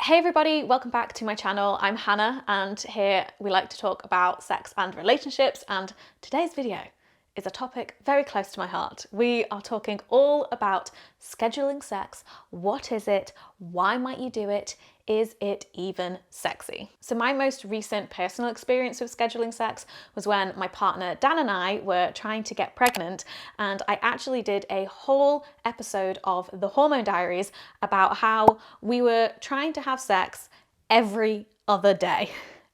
Hey everybody, welcome back to my channel. I'm Hannah and here we like to talk about sex and relationships, and today's video is a topic very close to my heart. We are talking all about scheduling sex. What is it? Why might you do it? Is it even sexy? So my most recent personal experience with scheduling sex was when my partner Dan and I were trying to get pregnant, and I actually did a whole episode of the Hormone Diaries about how we were trying to have sex every other day.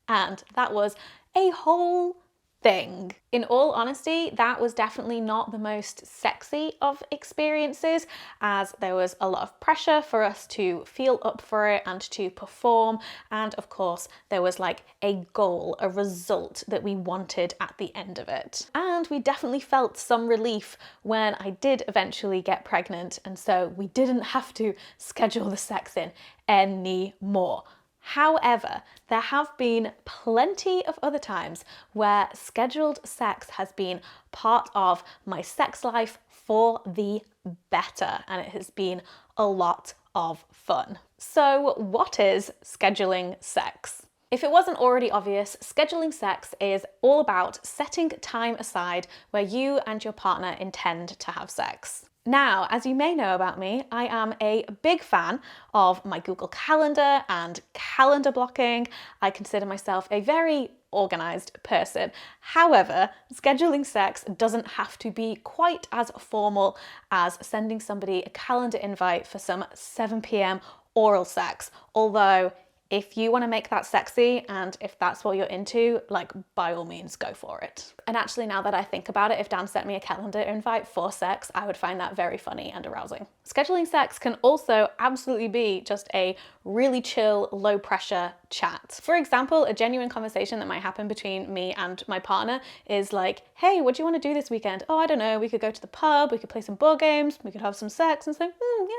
And that was a whole thing. In all honesty, that was definitely not the most sexy of experiences, as there was a lot of pressure for us to feel up for it and to perform, and of course there was like a goal, a result that we wanted at the end of it. And we definitely felt some relief when I did eventually get pregnant, and so we didn't have to schedule the sex in anymore. However, there have been plenty of other times where scheduled sex has been part of my sex life for the better, and it has been a lot of fun. So what is scheduling sex? If it wasn't already obvious, scheduling sex is all about setting time aside where you and your partner intend to have sex. Now, as you may know about me, I am a big fan of my Google Calendar and calendar blocking. I consider myself a very organized person. However, scheduling sex doesn't have to be quite as formal as sending somebody a calendar invite for some 7 p.m. oral sex, although if you want to make that sexy and if that's what you're into, like, by all means, go for it. And actually, now that I think about it, if Dan sent me a calendar invite for sex, I would find that very funny and arousing. Scheduling sex can also absolutely be just a really chill, low pressure chat. For example, a genuine conversation that might happen between me and my partner is like, hey, what do you want to do this weekend? Oh, I don't know, we could go to the pub, we could play some board games, we could have some sex, and say,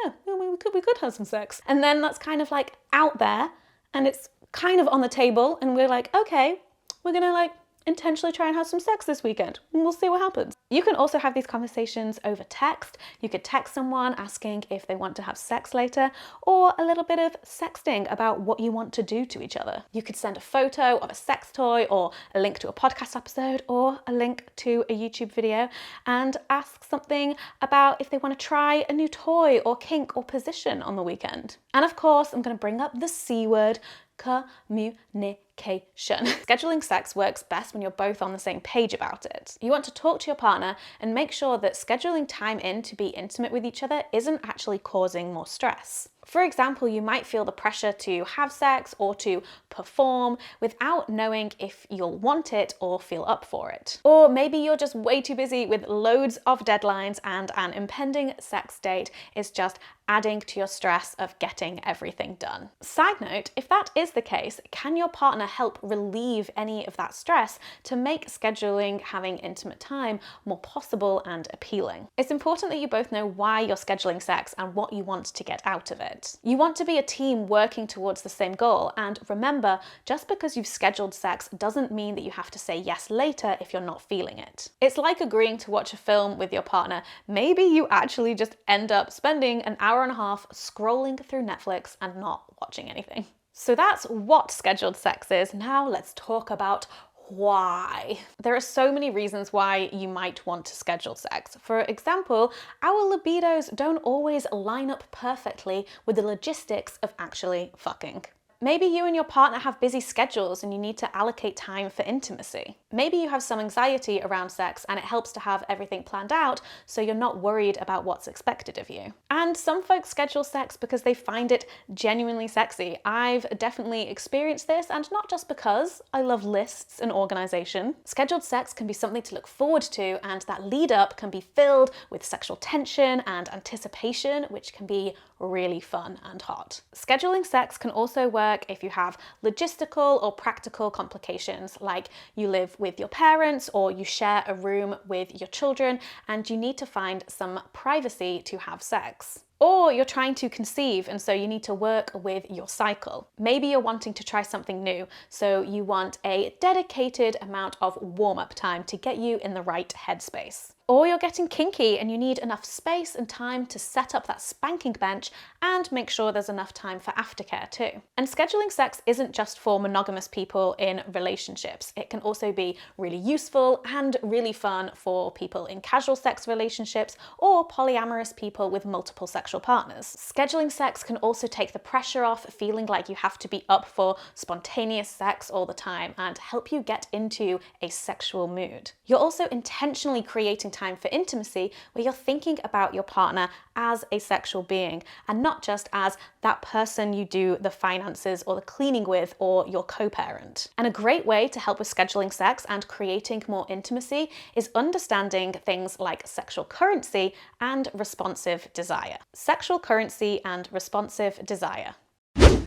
yeah, we could have some sex. And then that's kind of like out there, and it's kind of on the table, and we're like, okay, we're gonna like intentionally try and have some sex this weekend, and we'll see what happens. You can also have these conversations over text. You could text someone asking if they want to have sex later, or a little bit of sexting about what you want to do to each other. You could send a photo of a sex toy, or a link to a podcast episode, or a link to a YouTube video, and ask something about if they want to try a new toy or kink or position on the weekend. And of course, I'm going to bring up the C word, communication. Scheduling sex works best when you're both on the same page about it. You want to talk to your partner and make sure that scheduling time in to be intimate with each other isn't actually causing more stress. For example, you might feel the pressure to have sex or to perform without knowing if you'll want it or feel up for it. Or maybe you're just way too busy with loads of deadlines and an impending sex date is just adding to your stress of getting everything done. Side note, if that is the case, can your partner help relieve any of that stress to make scheduling having intimate time more possible and appealing? It's important that you both know why you're scheduling sex and what you want to get out of it. You want to be a team working towards the same goal, and remember, just because you've scheduled sex doesn't mean that you have to say yes later if you're not feeling it. It's like agreeing to watch a film with your partner. Maybe you actually just end up spending an hour and a half scrolling through Netflix and not watching anything. So that's what scheduled sex is. Now let's talk about why. There are so many reasons why you might want to schedule sex. For example, our libidos don't always line up perfectly with the logistics of actually fucking. Maybe you and your partner have busy schedules and you need to allocate time for intimacy. Maybe you have some anxiety around sex and it helps to have everything planned out so you're not worried about what's expected of you. And some folks schedule sex because they find it genuinely sexy. I've definitely experienced this, and not just because I love lists and organization. Scheduled sex can be something to look forward to, and that lead up can be filled with sexual tension and anticipation, which can be really fun and hot. Scheduling sex can also work if you have logistical or practical complications, like you live with your parents or you share a room with your children and you need to find some privacy to have sex. Or you're trying to conceive and so you need to work with your cycle. Maybe you're wanting to try something new, so you want a dedicated amount of warm-up time to get you in the right headspace. Or you're getting kinky and you need enough space and time to set up that spanking bench and make sure there's enough time for aftercare too. And scheduling sex isn't just for monogamous people in relationships. It can also be really useful and really fun for people in casual sex relationships or polyamorous people with multiple sexual partners. Scheduling sex can also take the pressure off feeling like you have to be up for spontaneous sex all the time and help you get into a sexual mood. You're also intentionally creating time for intimacy where you're thinking about your partner as a sexual being and not just as that person you do the finances or the cleaning with or your co-parent. And a great way to help with scheduling sex and creating more intimacy is understanding things like sexual currency and responsive desire. Sexual currency and responsive desire.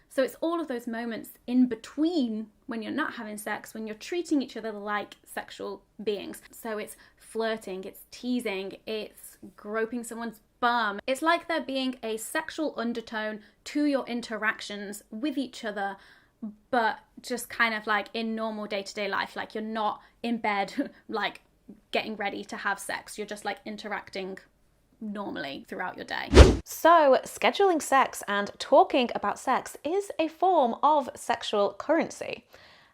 So it's all of those moments in between when you're not having sex, when you're treating each other like sexual beings. So it's flirting, it's teasing, it's groping someone's bum. It's like there being a sexual undertone to your interactions with each other, but just kind of like in normal day-to-day life. Like you're not in bed, like getting ready to have sex. You're just like interacting normally throughout your day. So scheduling sex and talking about sex is a form of sexual currency.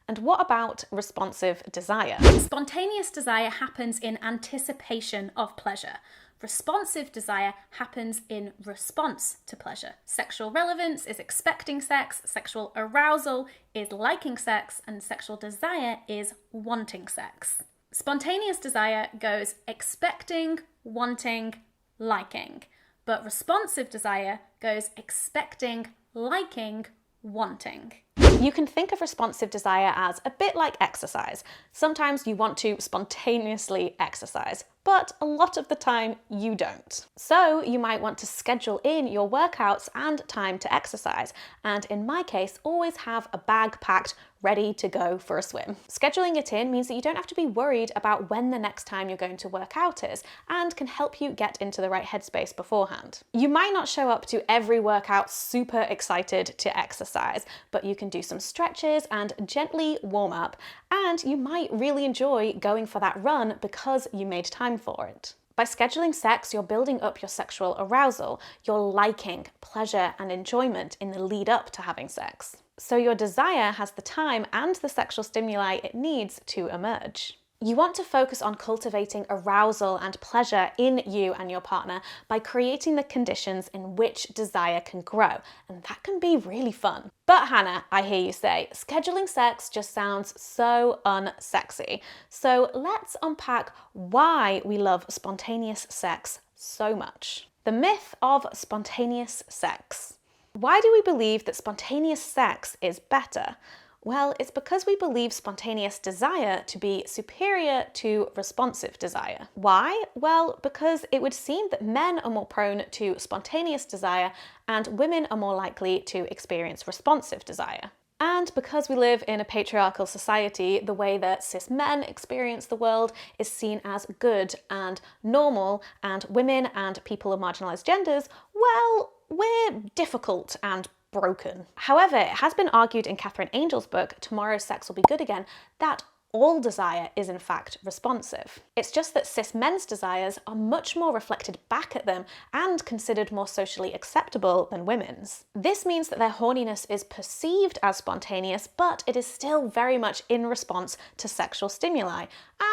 And what about responsive desire? Spontaneous desire happens in anticipation of pleasure. Responsive desire happens in response to pleasure. Sexual relevance is expecting sex, sexual arousal is liking sex, and sexual desire is wanting sex. Spontaneous desire goes expecting, wanting, liking, but responsive desire goes expecting, liking, wanting. You can think of responsive desire as a bit like exercise. Sometimes you want to spontaneously exercise, but a lot of the time you don't. So you might want to schedule in your workouts and time to exercise, and in my case, always have a bag packed ready to go for a swim. Scheduling it in means that you don't have to be worried about when the next time you're going to work out is, and can help you get into the right headspace beforehand. You might not show up to every workout super excited to exercise, but you can do some stretches and gently warm up, and you might really enjoy going for that run because you made time for it. By scheduling sex, you're building up your sexual arousal, your liking, pleasure, and enjoyment in the lead up to having sex. So your desire has the time and the sexual stimuli it needs to emerge. You want to focus on cultivating arousal and pleasure in you and your partner by creating the conditions in which desire can grow, and that can be really fun. But Hannah, I hear you say, scheduling sex just sounds so unsexy. So let's unpack why we love spontaneous sex so much. The myth of spontaneous sex. Why do we believe that spontaneous sex is better? Well, it's because we believe spontaneous desire to be superior to responsive desire. Why? Well, because it would seem that men are more prone to spontaneous desire and women are more likely to experience responsive desire. And because we live in a patriarchal society, the way that cis men experience the world is seen as good and normal, and women and people of marginalised genders, well, we're difficult and broken. However, it has been argued in Catherine Angel's book, Tomorrow's Sex Will Be Good Again, that all desire is in fact responsive. It's just that cis men's desires are much more reflected back at them and considered more socially acceptable than women's. This means that their horniness is perceived as spontaneous, but it is still very much in response to sexual stimuli,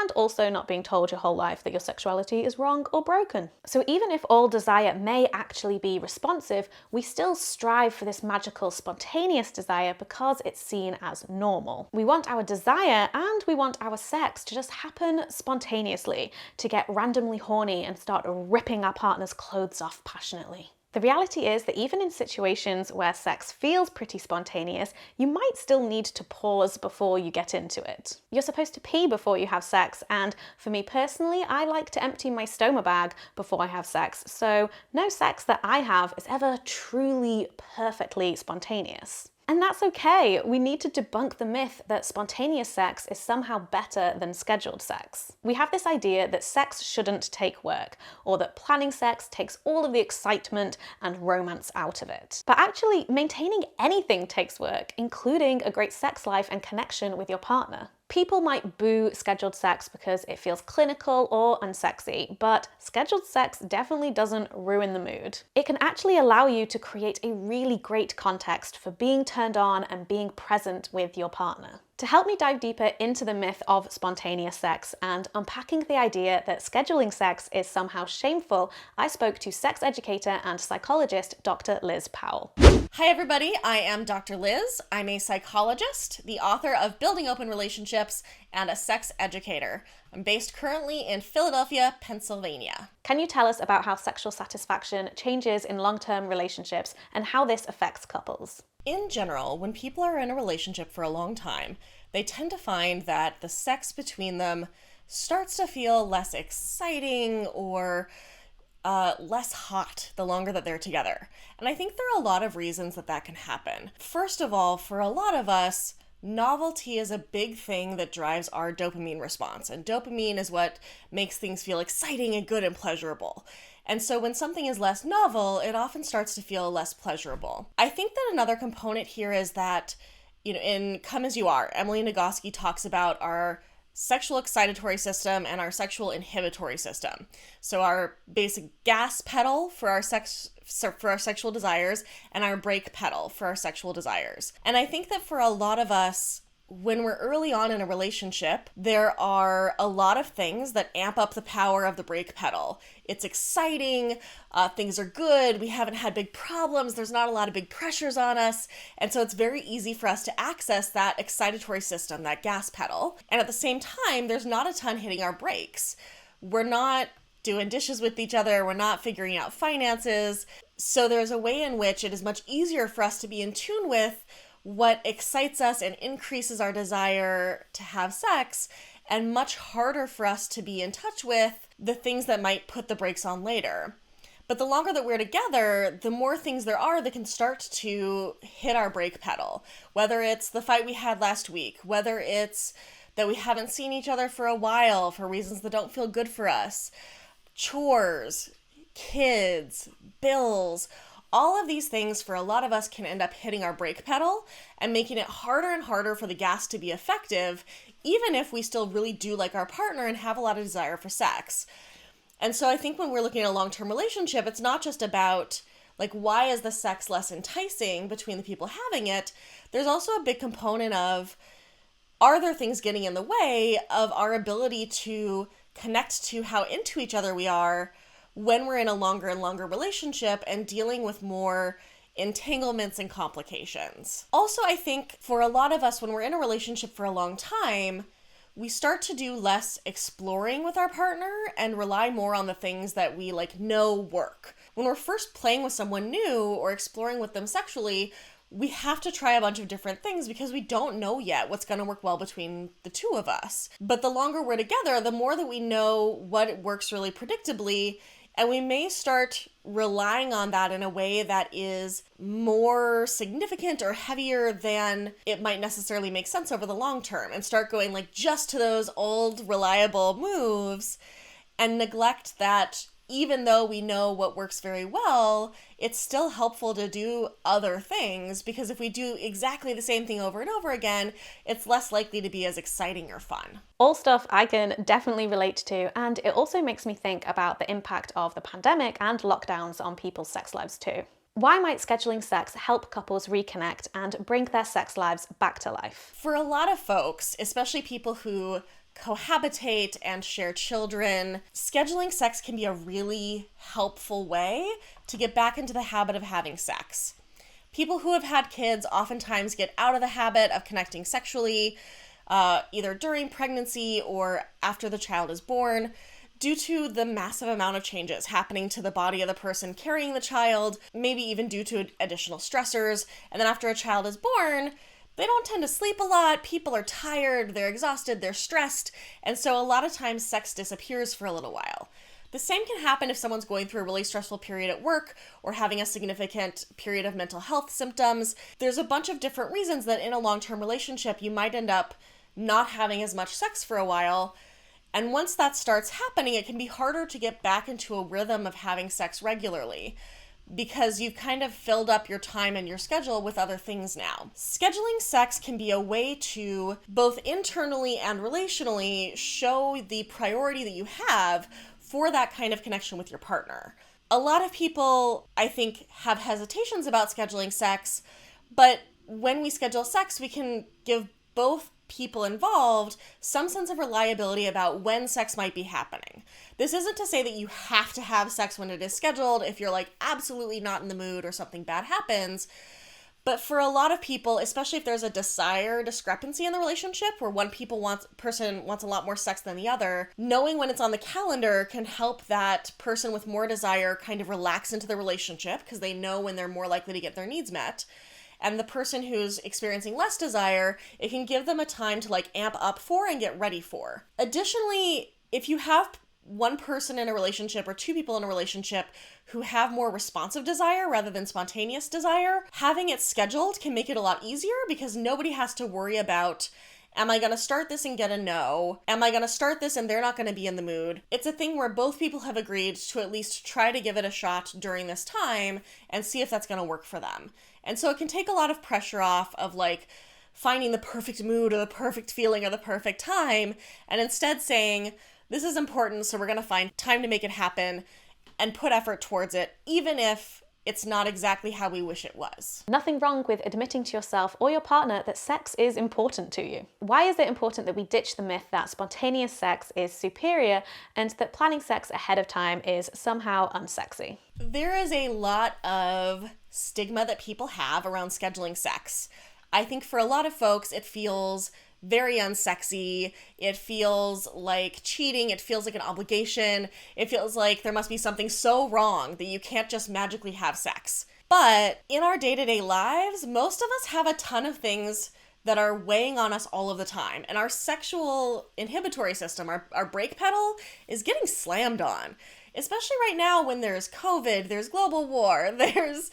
and also not being told your whole life that your sexuality is wrong or broken. So even if all desire may actually be responsive, we still strive for this magical spontaneous desire because it's seen as normal. We want our desire and we want our sex to just happen spontaneously, to get randomly horny and start ripping our partner's clothes off passionately. The reality is that even in situations where sex feels pretty spontaneous, you might still need to pause before you get into it. You're supposed to pee before you have sex, and for me personally, I like to empty my stoma bag before I have sex, so no sex that I have is ever truly perfectly spontaneous. And that's okay. We need to debunk the myth that spontaneous sex is somehow better than scheduled sex. We have this idea that sex shouldn't take work, or that planning sex takes all of the excitement and romance out of it. But actually, maintaining anything takes work, including a great sex life and connection with your partner. People might boo scheduled sex because it feels clinical or unsexy, but scheduled sex definitely doesn't ruin the mood. It can actually allow you to create a really great context for being turned on and being present with your partner. To help me dive deeper into the myth of spontaneous sex and unpacking the idea that scheduling sex is somehow shameful, I spoke to sex educator and psychologist Dr. Liz Powell. Hi everybody, I am Dr. Liz. I'm a psychologist, the author of Building Open Relationships, and a sex educator. I'm based currently in Philadelphia, Pennsylvania. Can you tell us about how sexual satisfaction changes in long-term relationships and how this affects couples? In general, when people are in a relationship for a long time, they tend to find that the sex between them starts to feel less exciting or less hot the longer that they're together. And I think there are a lot of reasons that can happen. First of all, for a lot of us, novelty is a big thing that drives our dopamine response. And dopamine is what makes things feel exciting and good and pleasurable. And so when something is less novel, it often starts to feel less pleasurable. I think that another component here is that, in Come As You Are, Emily Nagoski talks about our sexual excitatory system and our sexual inhibitory system. So our basic gas pedal for our sexual desires and our brake pedal for our sexual desires. And I think that for a lot of us, when we're early on in a relationship, there are a lot of things that amp up the power of the brake pedal. It's exciting, things are good, we haven't had big problems, there's not a lot of big pressures on us, and so it's very easy for us to access that excitatory system, that gas pedal. And at the same time, there's not a ton hitting our brakes. We're not doing dishes with each other, we're not figuring out finances, so there's a way in which it is much easier for us to be in tune with what excites us and increases our desire to have sex, and much harder for us to be in touch with the things that might put the brakes on later. But the longer that we're together, the more things there are that can start to hit our brake pedal. Whether it's the fight we had last week, whether it's that we haven't seen each other for a while for reasons that don't feel good for us, chores, kids, bills, all of these things for a lot of us can end up hitting our brake pedal and making it harder and harder for the gas to be effective, even if we still really do like our partner and have a lot of desire for sex. And so I think when we're looking at a long-term relationship, it's not just about why is the sex less enticing between the people having it? There's also a big component of, are there things getting in the way of our ability to connect to how into each other we are when we're in a longer and longer relationship and dealing with more entanglements and complications. Also, I think for a lot of us, when we're in a relationship for a long time, we start to do less exploring with our partner and rely more on the things that we know work. When we're first playing with someone new or exploring with them sexually, we have to try a bunch of different things because we don't know yet what's going to work well between the two of us. But the longer we're together, the more that we know what works really predictably, and we may start relying on that in a way that is more significant or heavier than it might necessarily make sense over the long term, and start going just to those old reliable moves and neglect that even though we know what works very well, it's still helpful to do other things, because if we do exactly the same thing over and over again, it's less likely to be as exciting or fun. All stuff I can definitely relate to, and it also makes me think about the impact of the pandemic and lockdowns on people's sex lives too. Why might scheduling sex help couples reconnect and bring their sex lives back to life? For a lot of folks, especially people who cohabitate and share children, scheduling sex can be a really helpful way to get back into the habit of having sex. People who have had kids oftentimes get out of the habit of connecting sexually, either during pregnancy or after the child is born, due to the massive amount of changes happening to the body of the person carrying the child, maybe even due to additional stressors. And then after a child is born, they don't tend to sleep a lot, people are tired, they're exhausted, they're stressed, and so a lot of times sex disappears for a little while. The same can happen if someone's going through a really stressful period at work or having a significant period of mental health symptoms. There's a bunch of different reasons that in a long-term relationship you might end up not having as much sex for a while, and once that starts happening, it can be harder to get back into a rhythm of having sex regularly. because you've kind of filled up your time and your schedule with other things now. Scheduling sex can be a way to both internally and relationally show the priority that you have for that kind of connection with your partner. A lot of people, I think, have hesitations about scheduling sex, but when we schedule sex, we can give both people involved some sense of reliability about when sex might be happening. This isn't to say that you have to have sex when it is scheduled if you're like absolutely not in the mood or something bad happens. But for a lot of people, especially if there's a desire discrepancy in the relationship where one person wants a lot more sex than the other, knowing when it's on the calendar can help that person with more desire kind of relax into the relationship because they know when they're more likely to get their needs met. And the person who's experiencing less desire, it can give them a time to like amp up for and get ready for. Additionally, if you have one person in a relationship or two people in a relationship who have more responsive desire rather than spontaneous desire, having it scheduled can make it a lot easier because nobody has to worry about, am I going to start this and get a no? Am I going to start this and they're not going to be in the mood? It's a thing where both people have agreed to at least try to give it a shot during this time and see if that's going to work for them. And so it can take a lot of pressure off of like finding the perfect mood or the perfect feeling or the perfect time, and instead saying, this is important, so we're going to find time to make it happen and put effort towards it, even if it's not exactly how we wish it was. Nothing wrong with admitting to yourself or your partner that sex is important to you. Why is it important that we ditch the myth that spontaneous sex is superior and that planning sex ahead of time is somehow unsexy? There is a lot of stigma that people have around scheduling sex. I think for a lot of folks, it feels very unsexy. It feels like cheating. It feels like an obligation. It feels like there must be something so wrong that you can't just magically have sex. But in our day-to-day lives, most of us have a ton of things that are weighing on us all of the time. And our sexual inhibitory system, our brake pedal, is getting slammed on. Especially right now when there's COVID, there's global war, there's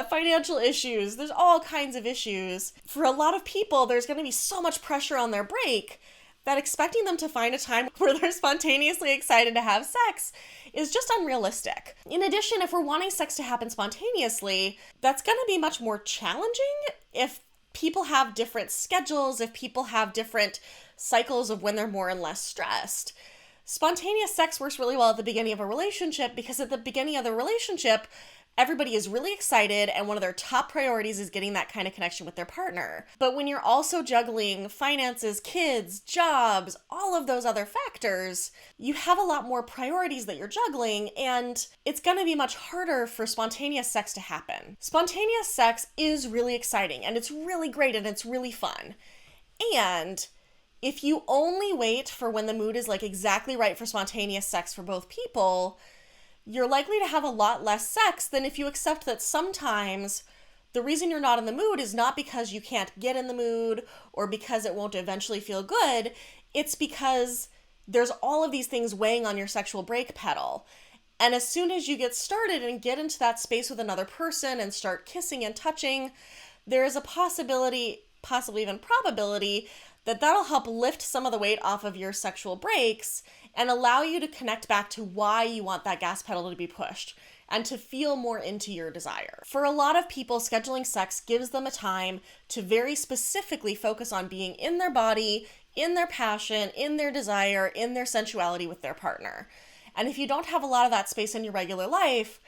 financial issues, there's all kinds of issues. For a lot of people, there's going to be so much pressure on their brake that expecting them to find a time where they're spontaneously excited to have sex is just unrealistic. In addition, if we're wanting sex to happen spontaneously, that's going to be much more challenging if people have different schedules, if people have different cycles of when they're more and less stressed. Spontaneous sex works really well at the beginning of a relationship because at the beginning of the relationship, everybody is really excited and one of their top priorities is getting that kind of connection with their partner. But when you're also juggling finances, kids, jobs, all of those other factors, you have a lot more priorities that you're juggling, and it's going to be much harder for spontaneous sex to happen. Spontaneous sex is really exciting and it's really great and it's really fun. And if you only wait for when the mood is like exactly right for spontaneous sex for both people, you're likely to have a lot less sex than if you accept that sometimes the reason you're not in the mood is not because you can't get in the mood or because it won't eventually feel good. It's because there's all of these things weighing on your sexual brake pedal. And as soon as you get started and get into that space with another person and start kissing and touching, there is a possibility, possibly even probability, that'll help lift some of the weight off of your sexual brakes and allow you to connect back to why you want that gas pedal to be pushed and to feel more into your desire. For a lot of people, scheduling sex gives them a time to very specifically focus on being in their body, in their passion, in their desire, in their sensuality with their partner. And if you don't have a lot of that space in your regular life,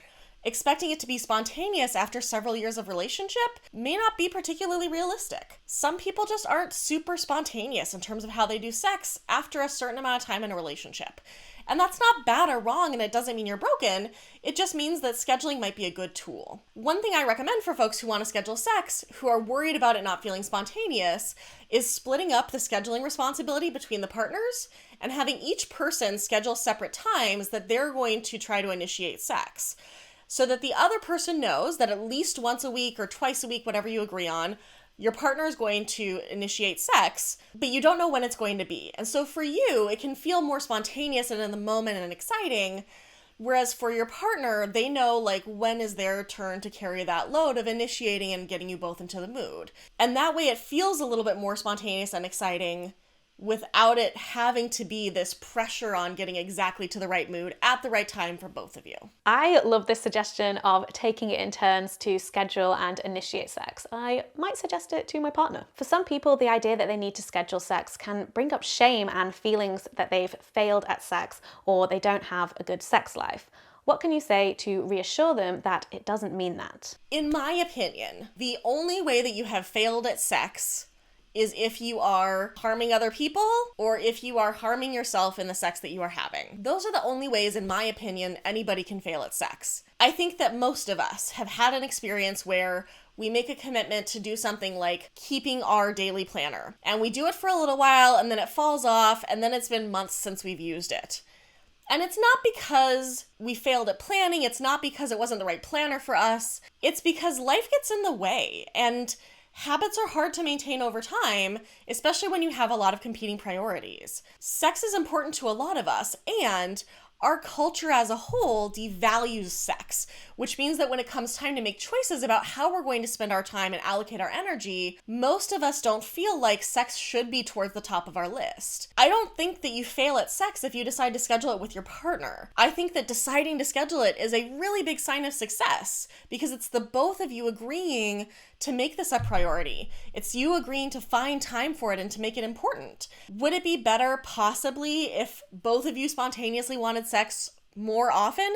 expecting it to be spontaneous after several years of relationship may not be particularly realistic. Some people just aren't super spontaneous in terms of how they do sex after a certain amount of time in a relationship. And that's not bad or wrong, and it doesn't mean you're broken. It just means that scheduling might be a good tool. One thing I recommend for folks who want to schedule sex, who are worried about it not feeling spontaneous, is splitting up the scheduling responsibility between the partners and having each person schedule separate times that they're going to try to initiate sex, so that the other person knows that at least once a week or twice a week, whatever you agree on, your partner is going to initiate sex, but you don't know when it's going to be. And so for you, it can feel more spontaneous and in the moment and exciting, whereas for your partner, they know like when is their turn to carry that load of initiating and getting you both into the mood. And that way it feels a little bit more spontaneous and exciting without it having to be this pressure on getting exactly to the right mood at the right time for both of you. I love this suggestion of taking it in turns to schedule and initiate sex. I might suggest it to my partner. For some people, the idea that they need to schedule sex can bring up shame and feelings that they've failed at sex or they don't have a good sex life. What can you say to reassure them that it doesn't mean that? In my opinion, the only way that you have failed at sex is if you are harming other people or if you are harming yourself in the sex that you are having. Those are the only ways, in my opinion, anybody can fail at sex. I think that most of us have had an experience where we make a commitment to do something like keeping our daily planner, and we do it for a little while and then it falls off and then it's been months since we've used it. And it's not because we failed at planning, it's not because it wasn't the right planner for us, it's because life gets in the way and habits are hard to maintain over time, especially when you have a lot of competing priorities. Sex is important to a lot of us, and our culture as a whole devalues sex, which means that when it comes time to make choices about how we're going to spend our time and allocate our energy, most of us don't feel like sex should be towards the top of our list. I don't think that you fail at sex if you decide to schedule it with your partner. I think that deciding to schedule it is a really big sign of success because it's the both of you agreeing to make this a priority. It's you agreeing to find time for it and to make it important. Would it be better possibly if both of you spontaneously wanted sex more often?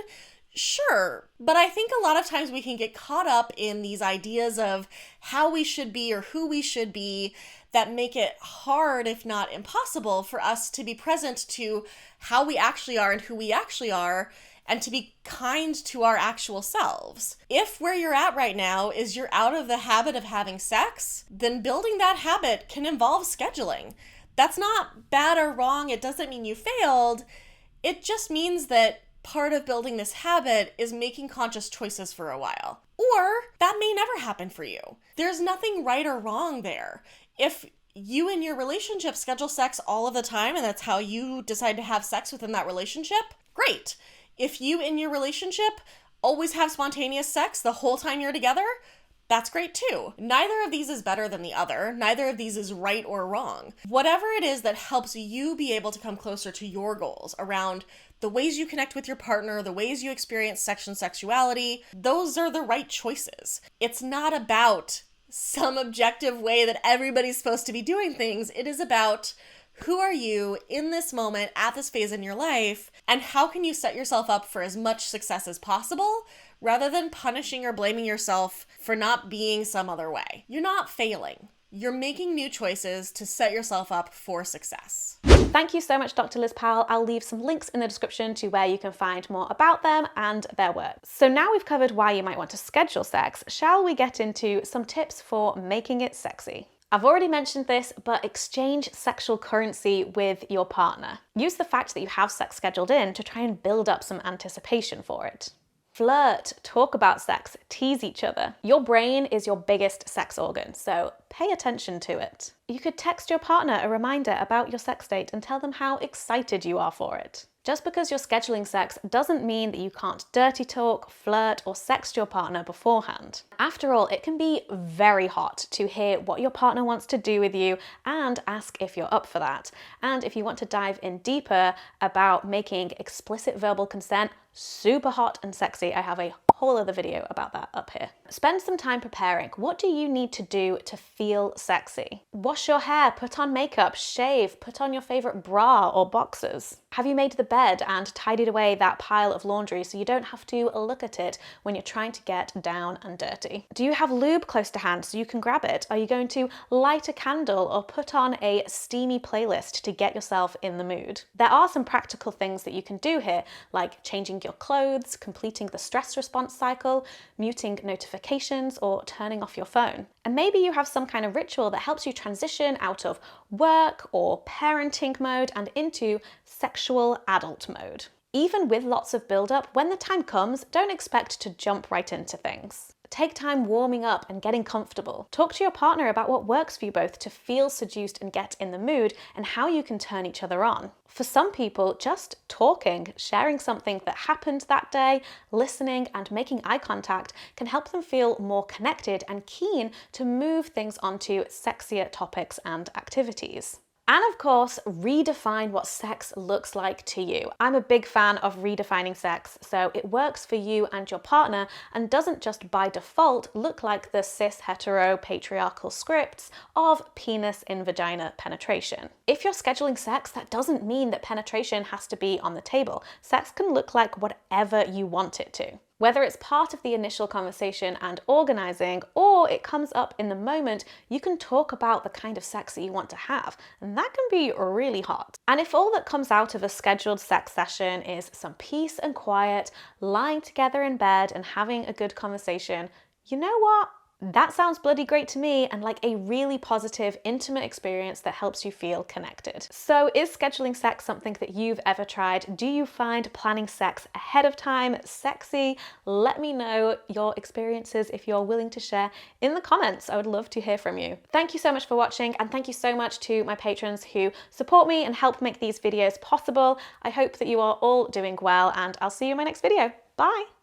Sure, but I think a lot of times we can get caught up in these ideas of how we should be or who we should be that make it hard, if not impossible, for us to be present to how we actually are and who we actually are, and to be kind to our actual selves. If where you're at right now is you're out of the habit of having sex, then building that habit can involve scheduling. That's not bad or wrong. It doesn't mean you failed. It just means that part of building this habit is making conscious choices for a while. Or that may never happen for you. There's nothing right or wrong there. If you and your relationship schedule sex all of the time and that's how you decide to have sex within that relationship, great. If you in your relationship always have spontaneous sex the whole time you're together, that's great too. Neither of these is better than the other. Neither of these is right or wrong. Whatever it is that helps you be able to come closer to your goals around the ways you connect with your partner, the ways you experience sex and sexuality, those are the right choices. It's not about some objective way that everybody's supposed to be doing things. It is about who are you in this moment, at this phase in your life, and how can you set yourself up for as much success as possible rather than punishing or blaming yourself for not being some other way. You're not failing. You're making new choices to set yourself up for success. Thank you so much, Dr. Liz Powell. I'll leave some links in the description to where you can find more about them and their work. So now we've covered why you might want to schedule sex, shall we get into some tips for making it sexy? I've already mentioned this, but exchange sexual currency with your partner. Use the fact that you have sex scheduled in to try and build up some anticipation for it. Flirt, talk about sex, tease each other. Your brain is your biggest sex organ, so pay attention to it. You could text your partner a reminder about your sex date and tell them how excited you are for it. Just because you're scheduling sex doesn't mean that you can't dirty talk, flirt, or sext your partner beforehand. After all, it can be very hot to hear what your partner wants to do with you and ask if you're up for that. And if you want to dive in deeper about making explicit verbal consent super hot and sexy, I have a whole other video about that up here. Spend some time preparing. What do you need to do to feel sexy? Wash your hair, put on makeup, shave, put on your favorite bra or boxers. Have you made the bed and tidied away that pile of laundry so you don't have to look at it when you're trying to get down and dirty? Do you have lube close to hand so you can grab it? Are you going to light a candle or put on a steamy playlist to get yourself in the mood? There are some practical things that you can do here, like changing your clothes, completing the stress response cycle, muting notifications, or turning off your phone. And maybe you have some kind of ritual that helps you transition out of work or parenting mode and into sexual adult mode. Even with lots of build-up, when the time comes, don't expect to jump right into things. Take time warming up and getting comfortable. Talk to your partner about what works for you both to feel seduced and get in the mood and how you can turn each other on. For some people, just talking, sharing something that happened that day, listening and making eye contact can help them feel more connected and keen to move things onto sexier topics and activities. And of course, redefine what sex looks like to you. I'm a big fan of redefining sex, so it works for you and your partner and doesn't just by default look like the cis hetero patriarchal scripts of penis in vagina penetration. If you're scheduling sex, that doesn't mean that penetration has to be on the table. Sex can look like whatever you want it to. Whether it's part of the initial conversation and organizing, or it comes up in the moment, you can talk about the kind of sex that you want to have, and that can be really hot. And if all that comes out of a scheduled sex session is some peace and quiet, lying together in bed and having a good conversation, you know what? That sounds bloody great to me and like a really positive, intimate experience that helps you feel connected. So is scheduling sex something that you've ever tried? Do you find planning sex ahead of time sexy? Let me know your experiences if you're willing to share in the comments. I would love to hear from you. Thank you so much for watching, and thank you so much to my patrons who support me and help make these videos possible. I hope that you are all doing well, and I'll see you in my next video. Bye!